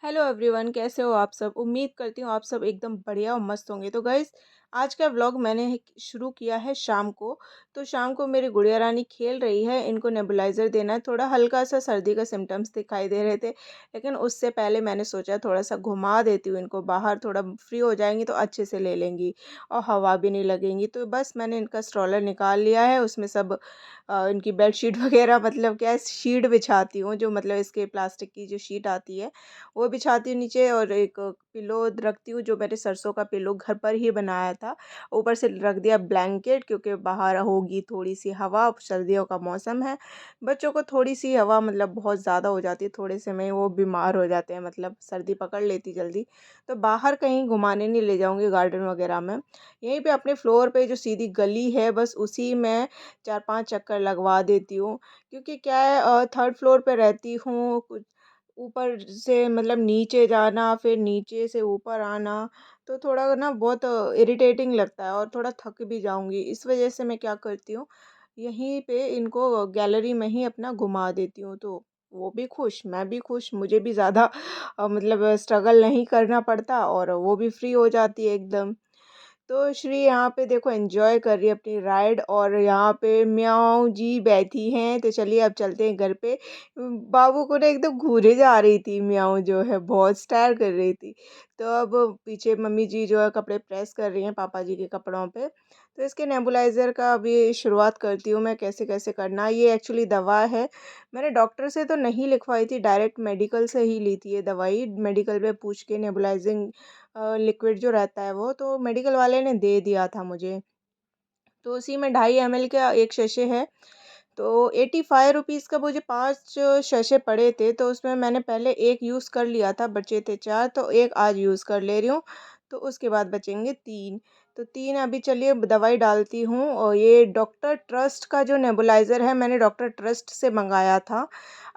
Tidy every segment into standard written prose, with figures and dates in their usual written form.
Hello everyone, कैसे हो आप सब। उम्मीद करती हूँ आप सब एकदम बढ़िया और मस्त होंगे। तो गाइस, आज का व्लॉग मैंने शुरू किया है शाम को। तो शाम को मेरी गुड़िया रानी खेल रही है, इनको नेबुलाइज़र देना है। थोड़ा हल्का सा सर्दी का सिम्टम्स दिखाई दे रहे थे, लेकिन उससे पहले मैंने सोचा थोड़ा सा घुमा देती हूँ इनको बाहर, थोड़ा फ्री हो जाएंगी तो अच्छे से ले लेंगी और हवा भी नहीं लगेंगी। तो बस मैंने इनका स्ट्रॉलर निकाल लिया है, उसमें सब इनकी बेडशीट वगैरह, मतलब क्या है, शीट बिछाती हूँ, जो मतलब इसके प्लास्टिक की जो शीट आती है वो बिछाती हूँ नीचे, और एक पिलो रखती हूँ जो मैंने सरसों का पिलो घर पर ही बनाया था। ऊपर से रख दिया ब्लैंकेट, क्योंकि बाहर होगी थोड़ी सी हवा, सर्दियों का मौसम है। बच्चों को थोड़ी सी हवा मतलब बहुत ज़्यादा हो जाती है, थोड़े से में वो बीमार हो जाते हैं, मतलब सर्दी पकड़ लेती जल्दी। तो बाहर कहीं घुमाने नहीं ले जाऊँगी गार्डन वगैरह में। यहीं पे अपने फ्लोर पे जो सीधी गली है, बस उसी में 4-5 चक्कर लगवा देती हूँ। क्योंकि क्या है, थर्ड फ्लोर पे रहती हूँ, कुछ ऊपर से मतलब नीचे जाना, फिर नीचे से ऊपर आना, तो थोड़ा ना बहुत इरिटेटिंग लगता है, और थोड़ा थक भी जाऊँगी। इस वजह से मैं क्या करती हूँ, यहीं पे इनको गैलरी में ही अपना घुमा देती हूँ, तो वो भी खुश, मैं भी खुश, मुझे भी ज़्यादा मतलब स्ट्रगल नहीं करना पड़ता, और वो भी फ्री हो जाती है एकदम। तो श्री यहाँ पे देखो एंजॉय कर रही है अपनी राइड, और यहाँ पे म्याऊं जी बैठी हैं। तो चलिए अब चलते हैं घर पे। बाबू को ना एकदम घूरे जा रही थी, म्याऊं जो है बहुत स्टाइल कर रही थी। तो अब पीछे मम्मी जी जो है कपड़े प्रेस कर रही हैं पापा जी के कपड़ों पे। तो इसके नेबुलाइज़र का अभी शुरुआत करती हूँ मैं, कैसे कैसे करना है। ये एक्चुअली दवा है, मैंने डॉक्टर से तो नहीं लिखवाई थी, डायरेक्ट मेडिकल से ही ली थी ये दवाई। मेडिकल में पूछ के नेबुलाइजिंग लिक्विड जो रहता है वो तो मेडिकल वाले ने दे दिया था मुझे। तो उसी में 2.5 ml का एक शैशे है। तो 85 रुपीज़ का मुझे 5 शैशे पड़े थे, तो उसमें मैंने पहले एक यूज़ कर लिया था, बचे थे 4, तो एक आज यूज़ कर ले रही हूँ। तो उसके बाद बचेंगे 3। तो 3 अभी चलिए दवाई डालती हूँ। और ये डॉक्टर ट्रस्ट का जो नेबुलाइज़र है, मैंने डॉक्टर ट्रस्ट से मंगाया था।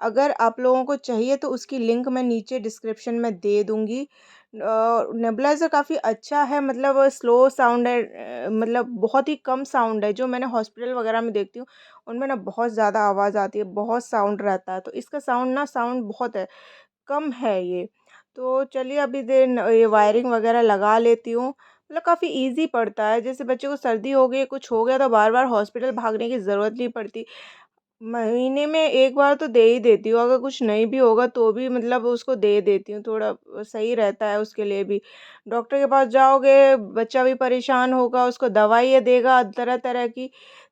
अगर आप लोगों को चाहिए तो उसकी लिंक मैं नीचे डिस्क्रिप्शन में दे दूँगी। नेबुलाइज़र काफ़ी अच्छा है, मतलब स्लो साउंड है, मतलब बहुत ही कम साउंड है। जो मैंने हॉस्पिटल वगैरह में देखती हूँ, उनमें ना बहुत ज़्यादा आवाज़ आती है, बहुत साउंड रहता है। तो इसका साउंड बहुत है, कम है ये। तो चलिए अभी देन ये वायरिंग वगैरह लगा लेती हूँ। मतलब काफ़ी ईज़ी पड़ता है, जैसे बच्चे को सर्दी हो गई, कुछ हो गया, तो बार-बार हॉस्पिटल भागने की ज़रूरत नहीं पड़ती। महीने में 1 बार तो दे ही देती हूँ, अगर कुछ नहीं भी होगा तो भी मतलब उसको दे देती हूँ, थोड़ा सही रहता है उसके लिए भी। डॉक्टर के पास जाओगे, बच्चा भी परेशान होगा, उसको दवाइयाँ देगा तरह-तरह की।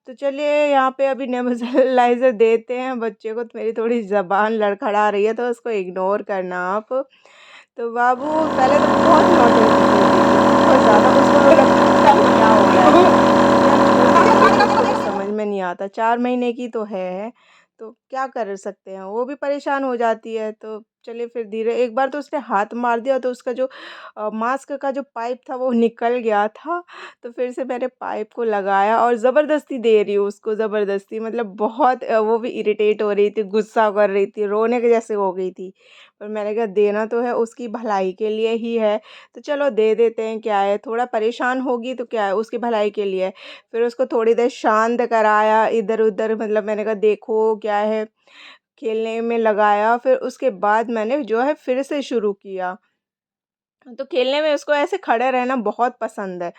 तो चलिए यहाँ पे अभी नेबुलाइज़र देते हैं बच्चे को। तो मेरी थोड़ी ज़बान लड़खड़ा रही है, तो उसको इग्नोर करना आप। तो बाबू पहले तो बहुत नौटंकी करती थी, बहुत ज़्यादा, उसको लगता था पता नहीं क्या हो रहा है। अभी अब छोटी हो गई तो उसको कुछ समझ में नहीं आता, 4 महीने की तो है, तो क्या कर सकते हैं, वो भी परेशान हो जाती है। तो चलिए फिर धीरे, एक बार तो उसने हाथ मार दिया, तो उसका जो मास्क का जो पाइप था वो निकल गया था। तो फिर से मैंने पाइप को लगाया, और ज़बरदस्ती दे रही हूँ उसको, ज़बरदस्ती मतलब बहुत वो भी इरिटेट हो रही थी, गुस्सा कर रही थी, रोने के जैसे हो गई थी। पर मैंने कहा देना तो है, उसकी भलाई के लिए ही है, तो चलो दे देते हैं, क्या है, थोड़ा परेशान होगी तो क्या है, उसकी भलाई के लिए है। फिर उसको थोड़ी देर शांत कराया, इधर-उधर, मतलब मैंने कहा देखो क्या है, खेलने में लगाया। फिर उसके बाद मैंने जो है फिर से शुरू किया। तो खेलने में उसको ऐसे खड़े रहना बहुत पसंद है।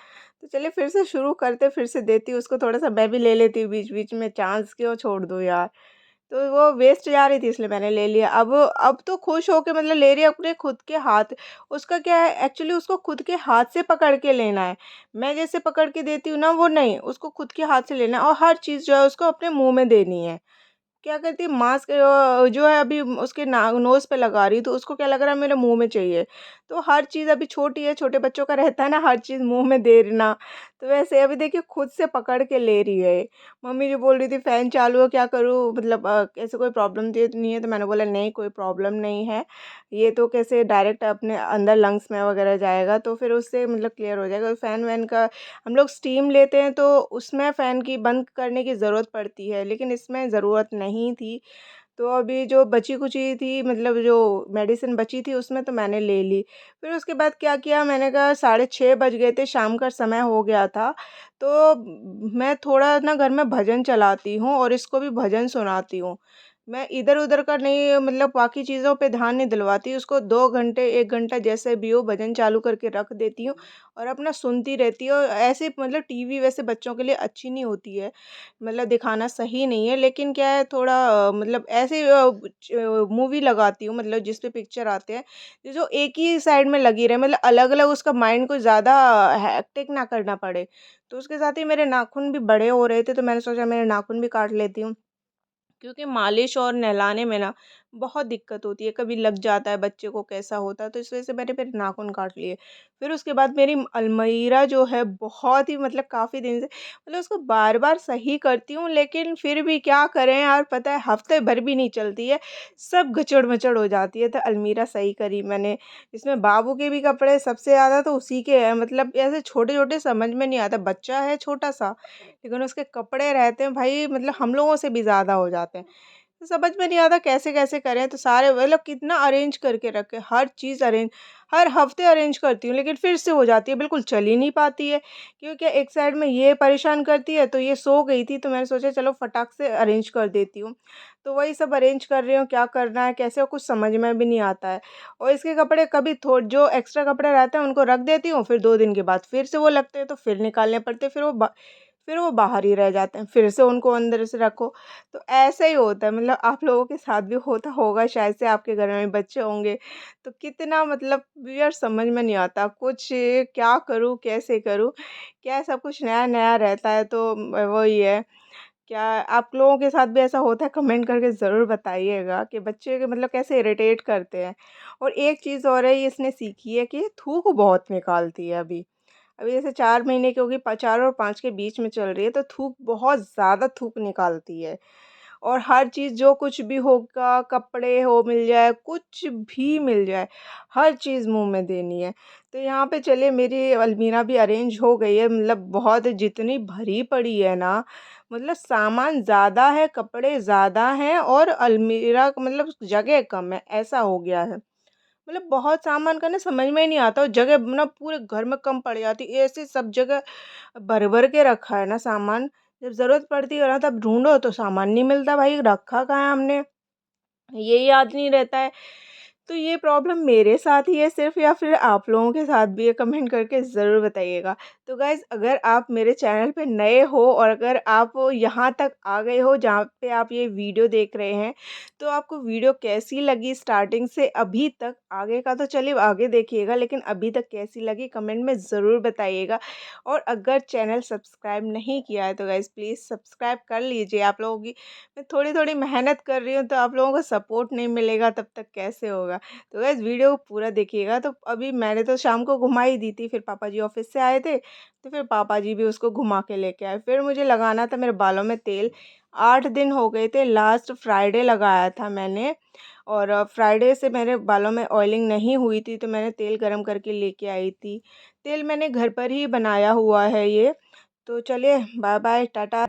तो चलिए फिर से शुरू करते, फिर से देती हूँ उसको थोड़ा-सा, मैं भी ले लेती हूँ बीच-बीच में, चांस क्यों छोड़ दूँ यार। तो वो वेस्ट जा रही थी, इसलिए मैंने ले लिया। अब तो खुश होके मतलब ले रही है अपने खुद के हाथ। उसका क्या है, एक्चुअली उसको खुद के हाथ से पकड़ के लेना है। मैं जैसे पकड़ के देती हूँ ना, वो नहीं, उसको खुद के हाथ से लेना है, और हर चीज़ जो है उसको अपने मुँह में देनी है। क्या करती है, मास्क जो है अभी उसके ना नोज़ पे लगा रही हूँ, तो उसको क्या लग रहा है मेरे मुँह में चाहिए। तो हर चीज़, अभी छोटी है, छोटे बच्चों का रहता है ना हर चीज़ मुँह में देना। तो वैसे अभी देखिए खुद से पकड़ के ले रही है। मम्मी जो बोल रही थी फ़ैन चालू है, क्या करूँ, मतलब ऐसे कोई प्रॉब्लम तो नहीं है? तो मैंने बोला नहीं, कोई प्रॉब्लम नहीं है। ये तो कैसे डायरेक्ट अपने अंदर लंग्स में वगैरह जाएगा, तो फिर उससे मतलब क्लियर हो जाएगा। फ़ैन वैन का हम लोग स्टीम लेते हैं, तो उसमें फ़ैन की बंद करने की ज़रूरत पड़ती है, लेकिन इसमें ज़रूरत नहीं थी। तो अभी जो बची-खुची थी, मतलब जो मेडिसिन बची थी, उसमें तो मैंने ले ली। फिर उसके बाद क्या किया, मैंने कहा 6:30 बज गए थे, शाम का समय हो गया था। तो मैं थोड़ा ना घर में भजन चलाती हूँ, और इसको भी भजन सुनाती हूँ। मैं इधर-उधर का नहीं, मतलब बाकी चीज़ों पे ध्यान नहीं दिलवाती, उसको 2 घंटे 1 घंटा जैसे भी हो भजन चालू करके रख देती हूँ और अपना सुनती रहती हूँ। ऐसे मतलब टीवी वैसे बच्चों के लिए अच्छी नहीं होती है, मतलब दिखाना सही नहीं है, लेकिन क्या है थोड़ा मतलब ऐसे मूवी लगाती हूँ, मतलब जिस पे पिक्चर आते हैं, जो एक ही साइड में लगी रहे, मतलब अलग-अलग उसका माइंड को ज़्यादा हेक्टिक ना करना पड़े। तो उसके साथ ही मेरे नाखून भी बड़े हो रहे थे, तो मैंने सोचा मेरे नाखून भी काट लेती हूँ। क्योंकि मालिश और नहलाने में ना बहुत दिक्कत होती है, कभी लग जाता है बच्चे को, कैसा होता है, तो इस वजह से मैंने फिर नाखून काट लिए। फिर उसके बाद मेरी अलमीरा जो है बहुत ही मतलब काफ़ी दिन से मतलब उसको बार-बार सही करती हूँ, लेकिन फिर भी क्या करें यार, पता है हफ्ते भर भी नहीं चलती है, सब गचड़-मचड़ हो जाती है, तो अलमीरा सही करी मैंने। इसमें बाबू के भी कपड़े सबसे ज़्यादा तो उसी के हैं, मतलब ऐसे छोटे-छोटे समझ में नहीं आता, बच्चा है छोटा-सा, लेकिन उसके कपड़े रहते हैं भाई, मतलब हम लोगों से भी ज़्यादा हो जाते हैं। तो समझ में नहीं आता कैसे-कैसे करें, तो सारे मतलब कितना अरेंज करके रखें, हर चीज़ अरेंज, हर हफ्ते अरेंज करती हूँ, लेकिन फिर से हो जाती है, बिल्कुल चल ही नहीं पाती है। क्योंकि एक साइड में ये परेशान करती है, तो ये सो गई थी, तो मैंने सोचा चलो फटाक से अरेंज कर देती हूँ। तो वही सब अरेंज कर रही हूँ, क्या करना है, कैसे, कुछ समझ में भी नहीं आता है। और इसके कपड़े कभी थो जो एक्स्ट्रा कपड़े रहते हैं उनको रख देती हूँ, फिर 2 दिन के बाद फिर से वो लगते हैं, तो फिर निकालने पड़ते हैं, फिर वो बाहर ही रह जाते हैं, फिर से उनको अंदर से रखो। तो ऐसा ही होता है, मतलब आप लोगों के साथ भी होता होगा शायद से, आपके घर में बच्चे होंगे, तो कितना मतलब यार समझ में नहीं आता कुछ, क्या करूँ, कैसे करूँ? क्या सब कुछ नया-नया रहता है, तो वही है। क्या आप लोगों के साथ भी ऐसा होता है? कमेंट करके ज़रूर बताइएगा कि बच्चे के मतलब कैसे इरिटेट करते हैं। और एक चीज़ और है, ये इसने सीखी है कि ये थूक बहुत निकालती है अभी। अभी जैसे 4 महीने की होगी, 4 और 5 के बीच में चल रही है, तो थूक बहुत ज़्यादा थूक निकालती है। और हर चीज़ जो कुछ भी होगा, कपड़े हो मिल जाए, कुछ भी मिल जाए, हर चीज़ मुँह में देनी है। तो यहाँ पे चलिए मेरी अलमीरा भी अरेंज हो गई है, मतलब बहुत जितनी भरी पड़ी है ना, मतलब सामान ज़्यादा है, कपड़े ज़्यादा हैं और अलमीरा मतलब जगह कम है, ऐसा हो गया है। मतलब बहुत सामान का ना समझ में ही नहीं आता, और जगह ना पूरे घर में कम पड़ जाती है, ऐसे सब जगह भर-भर के रखा है ना सामान, जब ज़रूरत पड़ती है ना तब ढूँढो तो सामान नहीं मिलता, भाई रखा कहाँ है हमने? ये याद नहीं रहता है। तो ये प्रॉब्लम मेरे साथ ही है सिर्फ़, या फिर आप लोगों के साथ भी है? कमेंट करके ज़रूर बताइएगा। तो गाइज़, अगर आप मेरे चैनल पे नए हो और अगर आप यहाँ तक आ गए हो जहाँ पे आप ये वीडियो देख रहे हैं, तो आपको वीडियो कैसी लगी स्टार्टिंग से अभी तक? आगे का तो चलिए आगे देखिएगा, लेकिन अभी तक कैसी लगी कमेंट में ज़रूर बताइएगा। और अगर चैनल सब्सक्राइब नहीं किया है तो गाइज़ प्लीज़ सब्सक्राइब कर लीजिए। आप लोगों की मैं थोड़ी-थोड़ी मेहनत कर रही हूँ, तो आप लोगों को सपोर्ट नहीं मिलेगा तब तक कैसे होगा? तो गाइस वीडियो को पूरा देखिएगा। तो अभी मैंने तो शाम को घुमा ही दी थी, फिर पापा जी ऑफ़िस से आए थे, तो फिर पापा जी भी उसको घुमा के लेके आए। फिर मुझे लगाना था मेरे बालों में तेल, 8 दिन हो गए थे, लास्ट फ्राइडे लगाया था मैंने, और फ्राइडे से मेरे बालों में ऑयलिंग नहीं हुई थी, तो मैंने तेल गरम करके लेके आई थी। तेल मैंने घर पर ही बनाया हुआ है ये। तो चलिए बाय-बाय, टाटा।